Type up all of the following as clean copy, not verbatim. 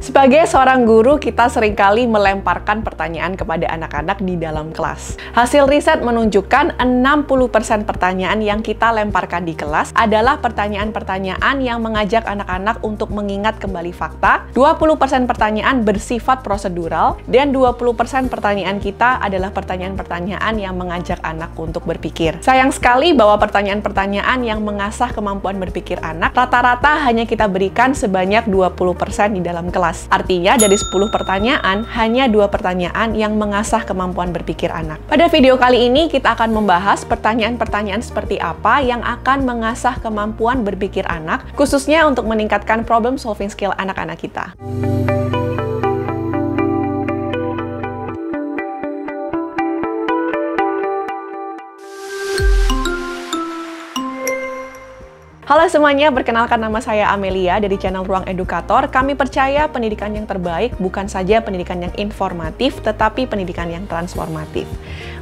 Sebagai seorang guru, kita seringkali melemparkan pertanyaan kepada anak-anak di dalam kelas. Hasil riset menunjukkan 60% pertanyaan yang kita lemparkan di kelas adalah pertanyaan-pertanyaan yang mengajak anak-anak untuk mengingat kembali fakta, 20% pertanyaan bersifat prosedural, dan 20% pertanyaan kita adalah pertanyaan-pertanyaan yang mengajak anak untuk berpikir. Sayang sekali bahwa pertanyaan-pertanyaan yang mengasah kemampuan berpikir anak rata-rata hanya kita berikan sebanyak 20% di dalam kelas. Artinya dari 10 pertanyaan, hanya 2 pertanyaan yang mengasah kemampuan berpikir anak. Pada video kali ini kita akan membahas pertanyaan-pertanyaan seperti apa yang akan mengasah kemampuan berpikir anak, khususnya untuk meningkatkan problem solving skill anak-anak kita. Halo semuanya, perkenalkan nama saya Amelia dari channel Ruang Edukator. Kami percaya pendidikan yang terbaik bukan saja pendidikan yang informatif, tetapi pendidikan yang transformatif.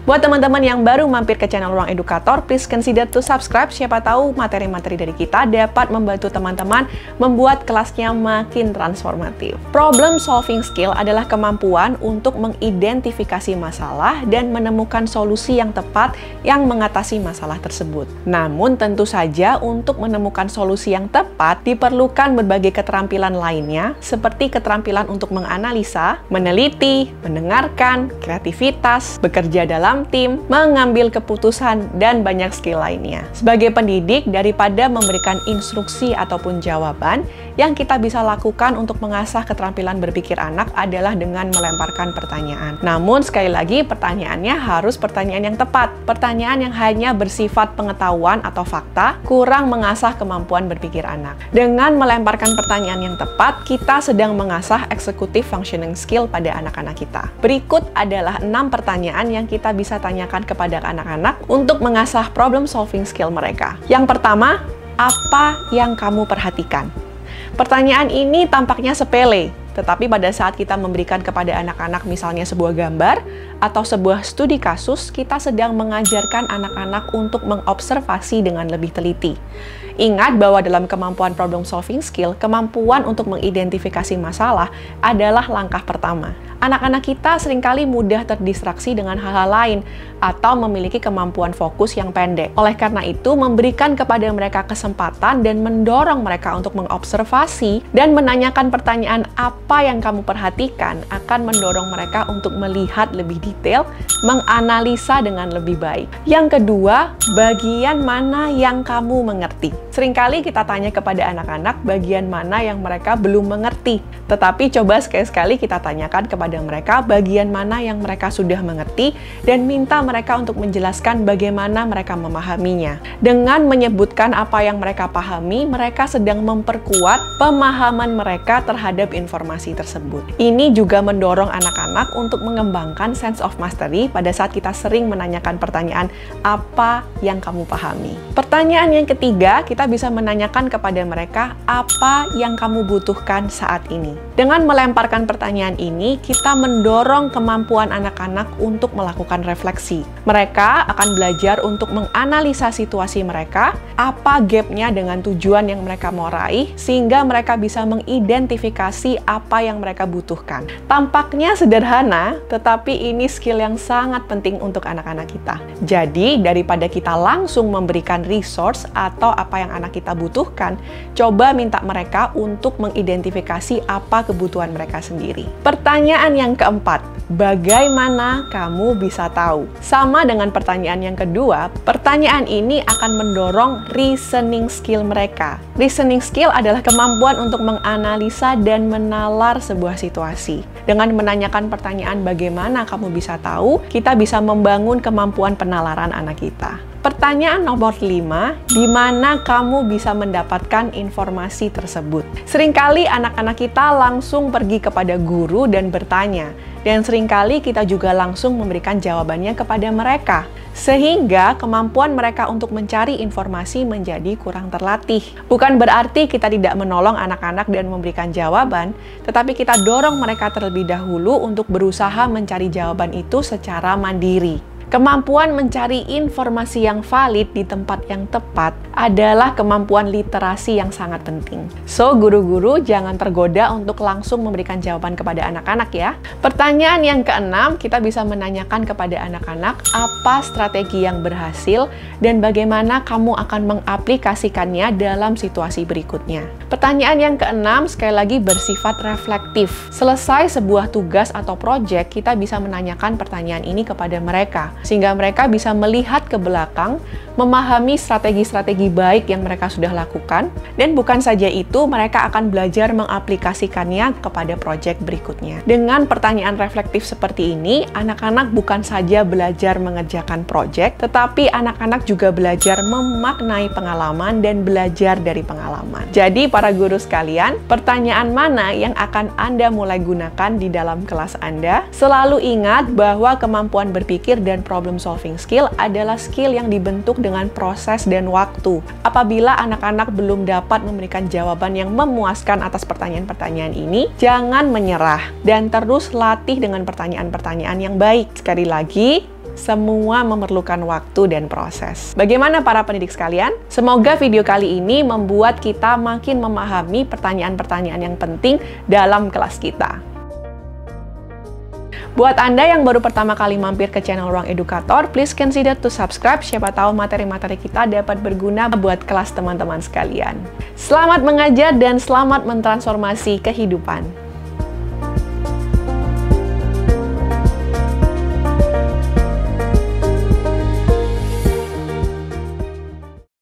Buat teman-teman yang baru mampir ke channel Ruang Edukator, please consider to subscribe. Siapa tahu materi-materi dari kita dapat membantu teman-teman membuat kelasnya makin transformatif. Problem solving skill adalah kemampuan untuk mengidentifikasi masalah dan menemukan solusi yang tepat yang mengatasi masalah tersebut. Namun tentu saja untuk menemukan solusi yang tepat diperlukan berbagai keterampilan lainnya seperti keterampilan untuk menganalisa, meneliti, mendengarkan, kreativitas, bekerja dalam tim, mengambil keputusan, dan banyak skill lainnya. Sebagai pendidik, daripada memberikan instruksi ataupun jawaban, yang kita bisa lakukan untuk mengasah keterampilan berpikir anak adalah dengan melemparkan pertanyaan. Namun sekali lagi pertanyaannya harus pertanyaan yang tepat. Pertanyaan yang hanya bersifat pengetahuan atau fakta kurang mengasah kemampuan berpikir anak. Dengan melemparkan pertanyaan yang tepat, kita sedang mengasah executive functioning skill pada anak-anak kita. Berikut adalah 6 pertanyaan yang kita bisa tanyakan kepada anak-anak untuk mengasah problem solving skill mereka. Yang pertama, apa yang kamu perhatikan? Pertanyaan ini tampaknya sepele, tetapi pada saat kita memberikan kepada anak-anak misalnya sebuah gambar atau sebuah studi kasus, kita sedang mengajarkan anak-anak untuk mengobservasi dengan lebih teliti. Ingat bahwa dalam kemampuan problem solving skill, kemampuan untuk mengidentifikasi masalah adalah langkah pertama. Anak-anak kita seringkali mudah terdistraksi dengan hal-hal lain atau memiliki kemampuan fokus yang pendek. Oleh karena itu, memberikan kepada mereka kesempatan dan mendorong mereka untuk mengobservasi dan menanyakan pertanyaan apa yang kamu perhatikan akan mendorong mereka untuk melihat lebih detail, menganalisa dengan lebih baik. Yang kedua, bagian mana yang kamu mengerti? Seringkali kita tanya kepada anak-anak bagian mana yang mereka belum mengerti. Tetapi coba sekali-sekali kita tanyakan kepada mereka bagian mana yang mereka sudah mengerti dan minta mereka untuk menjelaskan bagaimana mereka memahaminya. Dengan menyebutkan apa yang mereka pahami, mereka sedang memperkuat pemahaman mereka terhadap informasi tersebut. Ini juga mendorong anak-anak untuk mengembangkan sense of mastery pada saat kita sering menanyakan pertanyaan apa yang kamu pahami. Pertanyaan yang ketiga, kita bisa menanyakan kepada mereka apa yang kamu butuhkan saat ini. Dengan melemparkan pertanyaan ini, kita mendorong kemampuan anak-anak untuk melakukan refleksi. Mereka akan belajar untuk menganalisa situasi mereka, apa gapnya dengan tujuan yang mereka mau raih, sehingga mereka bisa mengidentifikasi apa yang mereka butuhkan. Tampaknya sederhana, tetapi ini skill yang sangat penting untuk anak-anak kita. Jadi, daripada kita langsung memberikan resource atau apa yang anak kita butuhkan, coba minta mereka untuk mengidentifikasi apa kebutuhan mereka sendiri. Pertanyaan yang keempat, bagaimana kamu bisa tahu? Sama dengan pertanyaan yang kedua, pertanyaan ini akan mendorong reasoning skill mereka. Reasoning skill adalah kemampuan untuk menganalisa dan menalar sebuah situasi. Dengan menanyakan pertanyaan bagaimana kamu bisa tahu, kita bisa membangun kemampuan penalaran anak kita. Pertanyaan nomor 5, di mana kamu bisa mendapatkan informasi tersebut? Seringkali anak-anak kita langsung pergi kepada guru dan bertanya, dan seringkali kita juga langsung memberikan jawabannya kepada mereka. Sehingga kemampuan mereka untuk mencari informasi menjadi kurang terlatih. Bukan berarti kita tidak menolong anak-anak dan memberikan jawaban, tetapi kita dorong mereka terlebih dahulu untuk berusaha mencari jawaban itu secara mandiri. Kemampuan mencari informasi yang valid di tempat yang tepat adalah kemampuan literasi yang sangat penting. So, guru-guru jangan tergoda untuk langsung memberikan jawaban kepada anak-anak ya. Pertanyaan yang keenam, kita bisa menanyakan kepada anak-anak apa strategi yang berhasil dan bagaimana kamu akan mengaplikasikannya dalam situasi berikutnya. Pertanyaan yang keenam, sekali lagi bersifat reflektif. Selesai sebuah tugas atau proyek, kita bisa menanyakan pertanyaan ini kepada mereka, sehingga mereka bisa melihat ke belakang, memahami strategi-strategi baik yang mereka sudah lakukan, dan bukan saja itu, mereka akan belajar mengaplikasikannya kepada proyek berikutnya. Dengan pertanyaan reflektif seperti ini, anak-anak bukan saja belajar mengerjakan proyek, tetapi anak-anak juga belajar memaknai pengalaman dan belajar dari pengalaman. Jadi, para guru sekalian, pertanyaan mana yang akan Anda mulai gunakan di dalam kelas Anda? Selalu ingat bahwa kemampuan berpikir dan problem solving skill adalah skill yang dibentuk dengan proses dan waktu. Apabila anak-anak belum dapat memberikan jawaban yang memuaskan atas pertanyaan-pertanyaan ini, jangan menyerah dan terus latih dengan pertanyaan-pertanyaan yang baik. Sekali lagi, semua memerlukan waktu dan proses. Bagaimana para pendidik sekalian? Semoga video kali ini membuat kita makin memahami pertanyaan-pertanyaan yang penting dalam kelas kita. Buat Anda yang baru pertama kali mampir ke channel Ruang Edukator, please consider to subscribe. Siapa tahu materi-materi kita dapat berguna buat kelas teman-teman sekalian. Selamat mengajar dan selamat mentransformasi kehidupan.